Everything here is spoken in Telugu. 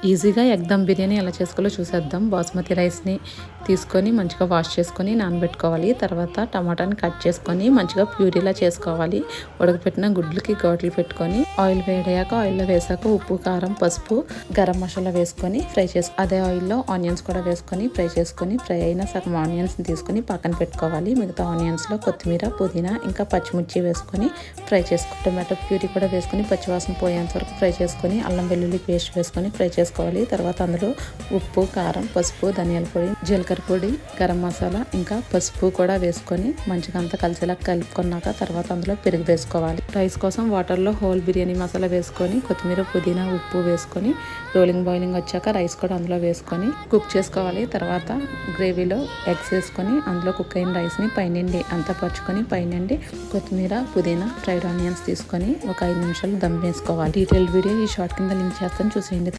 ఈజీగా ఎగ్ దమ్ బిర్యానీ ఎలా చేసుకోవాలో చూసేద్దాం. బాస్మతి రైస్ని తీసుకొని మంచిగా వాష్ చేసుకొని నానబెట్టుకోవాలి. తర్వాత టమాటాని కట్ చేసుకొని మంచిగా ప్యూరీలా చేసుకోవాలి. ఉడకపెట్టిన గుడ్లకి ఘాట్లు పెట్టుకొని ఆయిల్ వేడయ్యాక ఆయిల్లో వేసాక ఉప్పు, కారం, పసుపు, గరం మసాలా వేసుకొని ఫ్రై అదే ఆయిల్లో ఆనియన్స్ కూడా వేసుకొని ఫ్రై అయిన సగం ఆనియన్స్ని తీసుకొని పక్కన పెట్టుకోవాలి. మిగతా ఆనియన్స్లో కొత్తిమీర, పుదీనా ఇంకా పచ్చిమిర్చి వేసుకొని ఫ్రై టమాటో ప్యూరీ కూడా వేసుకొని పచ్చివాసన పోయేంత వరకు ఫ్రై చేసుకొని అల్లం వెల్లుల్లి పేస్ట్ వేసుకొని ఫ్రై చేసుకోవాలి. తర్వాత అందులో ఉప్పు, కారం, పసుపు, ధనియాల పొడి, జీలకర్ర పొడి, గరం మసాలా ఇంకా పసుపు కూడా వేసుకొని మంచిగా అంతా కలిసేలా కలుపుకున్నాక తర్వాత అందులో పెరుగు వేసుకోవాలి. రైస్ కోసం వాటర్లో హోల్ బిర్యానీ మసాలా వేసుకొని కొత్తిమీర, పుదీనా, ఉప్పు వేసుకొని బాయిలింగ్ వచ్చాక రైస్ కూడా అందులో వేసుకొని కుక్ చేసుకోవాలి. తర్వాత గ్రేవీలో ఎగ్స్ వేసుకొని అందులో కుక్ అయిన రైస్ని పైనుండి అంతా పరుచుకొని పైనుండి కొత్తిమీర, పుదీనా, ఫ్రైడ్ ఆనియన్స్ తీసుకొని ఒక 5 నిమిషాలు దమ్ వేసుకోవాలి. డీటెయిల్డ్ వీడియో ఈ షార్ట్ కింద లింక్ చేస్తాను, చూసేయండి.